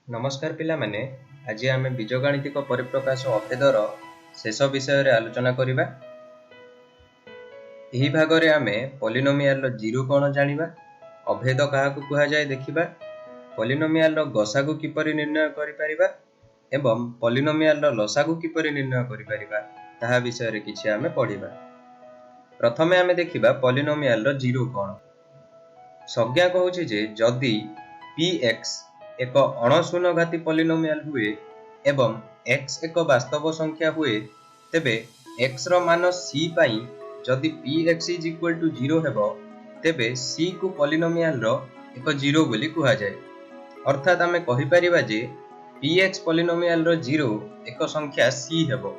नमस्कार पिला माने आज आम बीजगाणितिक परिप्रकाश अभेदर शेष विषय आलोचना करिबा। एही भागरे आमे पॉलिनोमियल रो जीरो कोन जानिबा, अभेद काहाकु कुहा जाय देखिबा, पॉलिनोमियल रो गसागु किपरि निर्णय करि परिबा एवं पॉलिनोमियल रो लसागु किपरि निर्णय करि परिबा ताहा विषय रे किछि आमे पढिबा। प्रथमे आमे देखिबा पॉलिनोमियल रो जीरो कोन। संज्ञा कहूछि जे जदि px एक अणशून्यघाती पॉलिनोमियल हुए एवं x एक वास्तव संख्या हुए तेबे x रो मान c पई जदि px = 0 हेबो तेबे c को पॉलिनोमियल रो एक जीरो बोली कुहा जाय। अर्थात आमे कहि परिबा जे px पॉलिनोमियल रो जीरो एक संख्या c हेबो।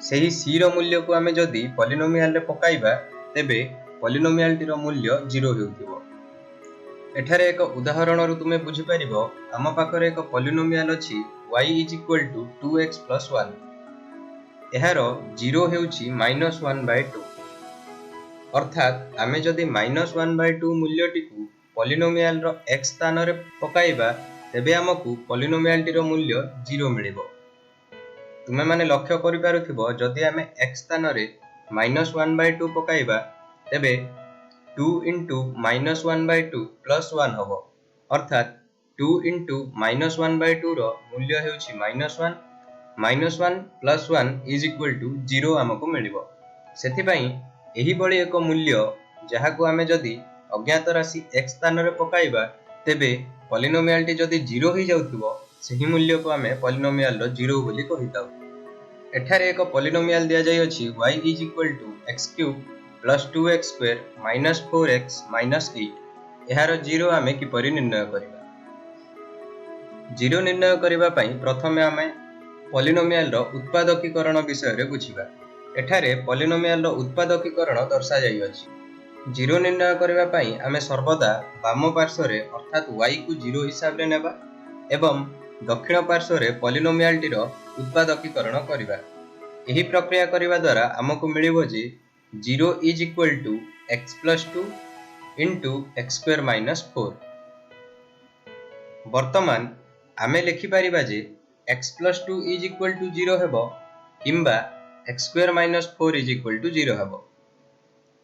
सेही c रो मूल्य को आमे जदि पॉलिनोमियल रे पकाइबा तेबे पॉलिनोमियल टी रो मूल्य 0 हेउथिबो। एठारे एक उदाहरण रु तुमे बुझि परिबो, आम पाखरे एक पॉलिनोमियल अछि y = 2x + 1। एहार 0 हेउछि -1/2। अर्थात आमे जदि -1/2 मूल्यटी को पॉलिनोमियल रो x स्थान रे पकाइबा तेबे हमकु पॉलिनोमियल टी रो मूल्य 0 मिलिबो। तुमे माने लक्ष्य करि पारुथिबो, जदि आमे x स्थान रे -1/2 पकाइबा तेबे 2 * -1/2 + 1 हबो। अर्थात 2 * -1/2 रो मूल्य हेउछि -1 -1 + 1 = 0 हमकु मिलिबो। सेथि पई एही बळी एक मूल्य जहाकु आमे जदि अज्ञात राशि x स्थान रे पकाइबा तेबे पॉलिनोमियल टी जदि 0 हि जाउथिबो सेही मूल्य को आमे पॉलिनोमियल रो 0 बोली कहिताउ। एठारे एक पॉलिनोमियल दिया जाय अछि y = x³ + 2x² - 4x - 8। एहार 0 आमे किपरि निर्णय करिबा। 0 निर्णय करिबा पई प्रथमे आमे पॉलिनोमियल रो उत्पादकीकरण विषय रे बुझिबा। एठारे पॉलिनोमियल रो उत्पादकीकरण दर्शा जाय अछि। 0 निर्णय करिबा पई आमे सर्वदा वाम पार्श्व रे अर्थात y को 0 हिसाब रे नेबा एवं दक्षिण पार्श्व रे पॉलिनोमियल टी रो उत्पादकीकरण करिबा। एही प्रक्रिया करिबा द्वारा हमकु मिलिबो जे 0 = x + 2 * x² - 4। वर्तमान आमे लिखि परिबा जे x + 2 = 0 हेबो किंबा x² - 4 = 0 हेबो।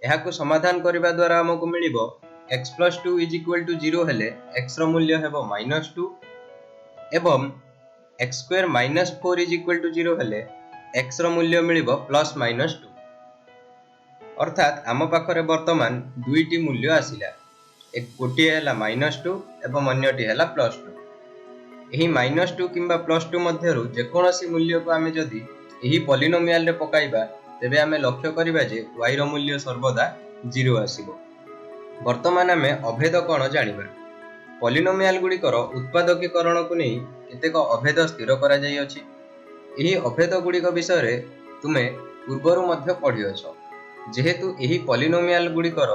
एहाकु समाधान करिबा द्वारा हमकु मिलिबो x + 2 = 0 हेले x रो मूल्य हेबो -2 एवं x² - 4 = 0 हेले x रो मूल्य मिलिबो +-2। अर्थात आम पाखरे वर्तमान दुईटी मूल्य आसिला, एक गोटे हैला -2 एवं अन्यटी हैला +2। एही -2 किंबा +2 मध्यरु जेकोनोसी मूल्य को आमे जदि एही पॉलिनोमियल रे पकाइबा तेबे आमे लक्ष्य करिबा जे y रो मूल्य सर्वदा 0 आसीबो। वर्तमान आमे अभेद कोन जानिबा। पॉलिनोमियल गुडीकर उत्पादकीकरण को नै केतेक अभेद स्थिर करा जाय अछि। एही अभेद गुडीक विषय रे तुमे पूर्वरु मध्य पढि अछो। जेहेतु एही पॉलिनोमियल गुडीकर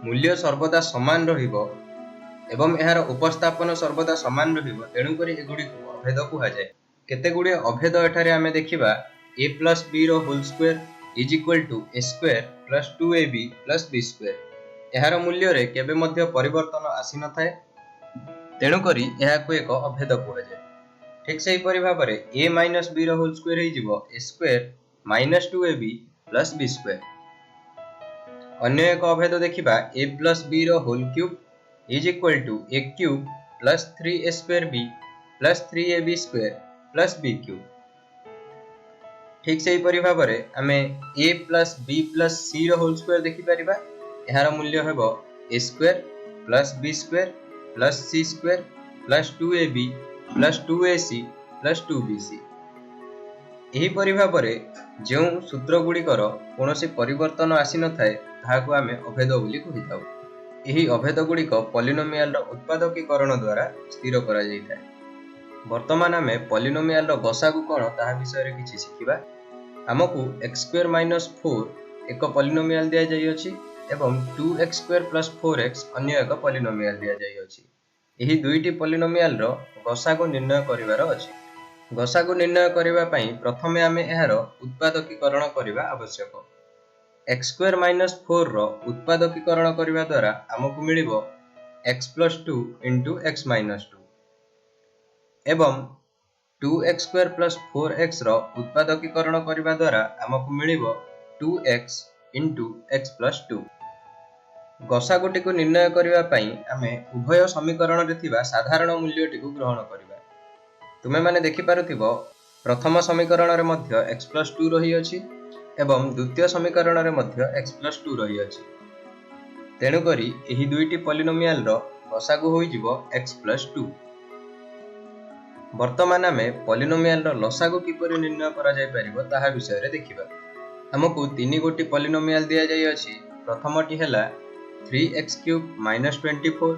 मूल्य सर्वदा समान रहिबो एवं एहार उपस्थापन सर्वदा समान रहिबो, तेणु करी एगुडी को अभेद कुहा जाय। केते गुडी अभेद एठारे आमे देखिबा a + b रो whole square = a² + 2ab + b²। एहार मूल्य रे केबे मध्य परिवर्तन आसी न थाए, तेणु करी एहा को एक अभेद कुहा जाय। ठीक सेही परि भाबरे a - b रो होल स्क्वायर हे जिवो a² - 2ab + b²। अन्य एक अभेद देखिबा a + b रो whole cube = a³ + 3a²b + 3ab² + b³। ठीक सेही परि भाबरे आमे a + b + c row whole square देखि परिबा। एहार मूल्य हेबो a² + b² + c² + 2ab + 2ac + 2bc। एही परि भाबरे जेउ सूत्र गुडीकर कोनोसी परिवर्तन आसी न थाए ताहाकु आमे अभेद बोली कहिताउ। एही अभेद गुडीक पॉलिनोमियल रो उत्पादकीकरण द्वारा स्थिर करा जाय थाए। वर्तमान आमे पॉलिनोमियल रो गसागु कोन ताहा विषय रे किछि सिखिबा। हमकु x² - 4 एक पॉलिनोमियल दिया जाय अछि एवं 2x² + 4x अन्य एक पॉलिनोमियल दिया जाय अछि। एही दुईटी पॉलिनोमियल रो गसागु निर्णय करिवार अछि। गसागु निर्णय करिबा पई प्रथमे आमे एहार उत्पादकीकरण करिबा आवश्यक। x² - 4 रो उत्पादकीकरण करिबा द्वारा हमकु मिलिबो x + 2 * x - 2। एवं 2x² + 4x ର उत्पादकीकरण କରିବା ଦ୍ୱାରା ଆମକୁ ମିଳିବ 2x * x + 2। ଗସାଗୁଟିକୁ ନିର୍ଣ୍ଣୟ କରିବା ପାଇଁ ଆମେ ଉଭୟ ସମୀକରଣରେ ଥିବା ସାଧାରଣ ମୂଲ୍ୟଟିକୁ ଗ୍ରହଣ କରିବା। ତୁମେମାନେ ଦେଖିପାରୁଥିବ ପ୍ରଥମ ସମୀକରଣରେ ମଧ୍ୟ x + 2 ରହିଅଛି ଏବଂ ଦ୍ୱିତୀୟ ସମୀକରଣରେ ମଧ୍ୟ x + 2 ରହିଅଛି। ତେଣୁକରି ଏହି ଦୁଇଟି ପଲିନୋମିଆଲର ଗସାଗୁ ହୋଇଯିବ x + 2। ବର୍ତ୍ତମାନ ଆମେ ପଲିନୋମିଆଲର ଲସାଗୁ କିପରି ନିର୍ଣ୍ଣୟ କରାଯାଇପାରିବ ତାହା ବିଷୟରେ ଦେଖିବା। ଆମକୁ ତିନି ଗୋଟି ପଲିନୋମିଆଲ ଦିଆଯାଇଅଛି। ପ୍ରଥମଟି ହେଲା 3x³ - 24,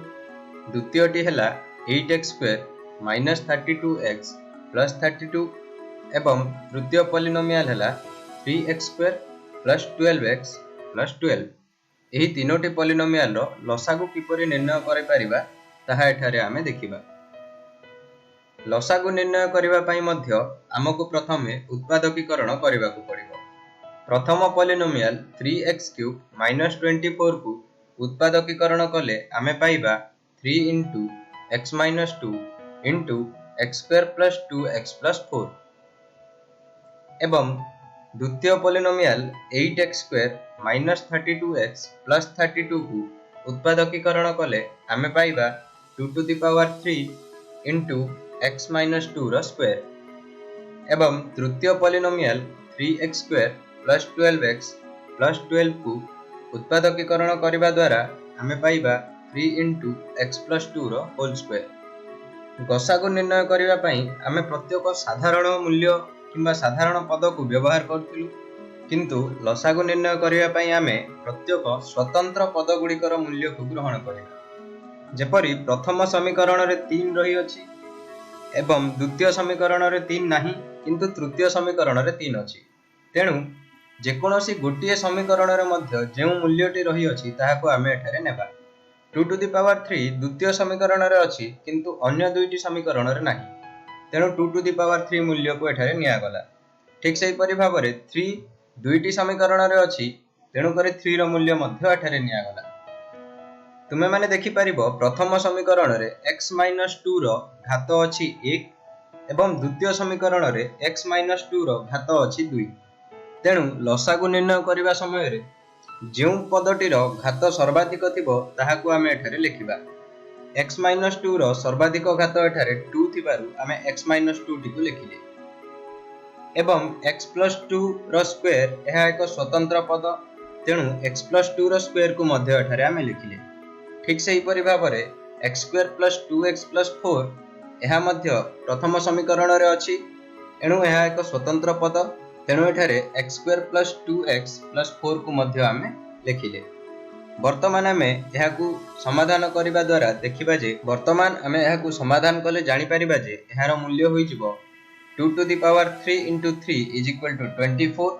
ଦ୍ୱିତୀୟଟି ହେଲା 8x² - 32x + 32 ଏବଂ ତୃତୀୟ ପଲିନୋମିଆଲ ହେଲା 3x² + 12x + 12। ଏହି ତିନୋଟି ପଲିନୋମିଆଲର ଲସାଗୁ କିପରି ନିର୍ଣ୍ଣୟ କରିପାରିବା ତାହା ଏଠାରେ ଆମେ ଦେଖିବା। ଲସାଗୁ ନିର୍ଣ୍ଣୟ କରିବା ପାଇଁ ମଧ୍ୟ ଆମକୁ ପ୍ରଥମେ ଉତ୍ପାଦକୀକରଣ କରିବାକୁ ପଡ଼ିବ। ପ୍ରଥମ ପଲିନୋମିଆଲ 3x³ - 24 କୁ ଉତ୍ପାଦକୀକରଣ କଲେ ଆମେ ପାଇବା 3 × x - 2 × x² + 2x + 4 ଏବଂ ଦ୍ୱିତୀୟ ପଲିନୋମିଆଲ 8x² - 32x + 32 କୁ ଉତ୍ପାଦକୀକରଣ କଲେ ଆମେ ପାଇବା 2⁵ × x - 2 ର ସ୍କ୍ୱାର ଏବଂ ତୃତୀୟ ପଲିନୋମିଆଲ 3x² + 12x + 12 କୁ ଉତ୍ପାଦକୀକରଣ କରିବା ଦ୍ୱାରା ଆମେ ପାଇବା 3 × x + 2 ର ହୋଲ୍ ସ୍କ୍ୱାର। ଗସାଗୁ ନିର୍ଣ୍ଣୟ କରିବା ପାଇଁ ଆମେ ପ୍ରତ୍ୟେକ ସାଧାରଣ ମୂଲ୍ୟ କିମ୍ବା ସାଧାରଣ ପଦକୁ ବ୍ୟବହାର କରୁଥିଲୁ, କିନ୍ତୁ ଲସାଗୁ ନିର୍ଣ୍ଣୟ କରିବା ପାଇଁ ଆମେ ପ୍ରତ୍ୟେକ ସ୍ୱତନ୍ତ୍ର ପଦଗୁଡ଼ିକର ମୂଲ୍ୟକୁ ଗ୍ରହଣ କରିବା। ଯେପରି ପ୍ରଥମ ସମୀକରଣରେ 3 ରହିଅଛି ଏବଂ ଦ୍ୱିତୀୟ ସମୀକରଣରେ 3 ନାହିଁ, କିନ୍ତୁ ତୃତୀୟ ସମୀକରଣରେ 3 ଅଛି। ତେଣୁ ଯେକୌଣସି ଗୋଟିଏ ସମୀକରଣରେ ମଧ୍ୟ ଯେଉଁ ମୂଲ୍ୟଟି ରହିଅଛି ତାହାକୁ ଆମେ ଏଠାରେ ନେବା। 2⁵ ଦ୍ୱିତୀୟ ସମୀକରଣରେ ଅଛି, କିନ୍ତୁ ଅନ୍ୟ ଦୁଇଟି ସମୀକରଣରେ ନାହିଁ। ତେଣୁ 2⁵ ମୂଲ୍ୟକୁ ଏଠାରେ ନିଆଗଲା। ଠିକ୍ ସେହିପରି ଭାବରେ 3 ଦୁଇଟି ସମୀକରଣରେ ଅଛି, ତେଣୁକରି 3 ର ମୂଲ୍ୟ ମଧ୍ୟ ଏଠାରେ ନିଆଗଲା। ତୁମେମାନେ ଦେଖିପାରିବ ପ୍ରଥମ ସମୀକରଣରେ x - 2 ର ଘାତ ଅଛି 1 ଏବଂ ଦ୍ୱିତୀୟ ସମୀକରଣରେ x - 2 ର ଘାତ ଅଛି 2। ତେଣୁ ଲସାଗୁ ନିର୍ଣ୍ଣୟ କରିବା ସମୟରେ ଯେଉଁ ପଦଟିର ଘାତ ସର୍ବାଧିକ ଥିବ ତାହାକୁ ଆମେ ଏଠାରେ ଲେଖିବା। x - 2 ର ସର୍ବାଧିକ ଘାତ ଏଠାରେ 2 ଥିବାରୁ ଆମେ x - 2 ଟିକୁ ଲେଖିଲେ ଏବଂ x + 2 ର ସ୍କ୍ୱାର ଏହା ଏକ ସ୍ୱତନ୍ତ୍ର ପଦ, ତେଣୁ x + 2 ର ସ୍କ୍ୱାରକୁ ମଧ୍ୟ ଏଠାରେ ଆମେ ଲେଖିଲେ। ଠିକ୍ ସେହିପରି ଭାବରେ x² + 2x + 4 ଏହା ମଧ୍ୟ ପ୍ରଥମ ସମୀକରଣରେ ଅଛି, ଏଣୁ ଏହା ଏକ ସ୍ୱତନ୍ତ୍ର ପଦ, ତେଣୁ ଏଠାରେ x² + 2x + 4 କୁ ମଧ୍ୟ ଆମେ ଲେଖିଲେ। ବର୍ତ୍ତମାନ ଆମେ ଏହାକୁ ସମାଧାନ କରିବା ଦ୍ୱାରା ଦେଖିବା ଯେ ସମାଧାନ କଲେ ଜାଣିପାରିବା ଯେ ଏହାର ମୂଲ୍ୟ ହୋଇଯିବ 2⁵ × 3 = 24,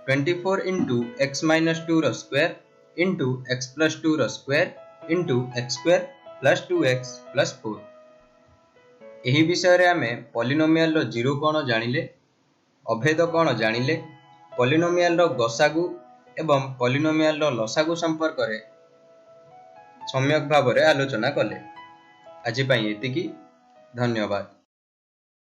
24 × x - 2 ର ସ୍କ୍ୱାର × x + 2 ର ସ୍କ୍ୱାର × x² + 2x + 4। ଏହି ବିଷୟରେ ଆମେ ପଲିନୋମିଆଲର ଜିରୋ କ'ଣ ଜାଣିଲେ, ଅଭେଦ କ'ଣ ଜାଣିଲେ, ପଲିନୋମିଆଲର ଗସାଗୁ ଏବଂ ପଲିନୋମିଆଲର ଲସାଗୁ ସମ୍ପର୍କରେ ସମ୍ୟକ୍ ଭାବରେ ଆଲୋଚନା କଲେ। ଆଜି ପାଇଁ ଏତିକି। ଧନ୍ୟବାଦ।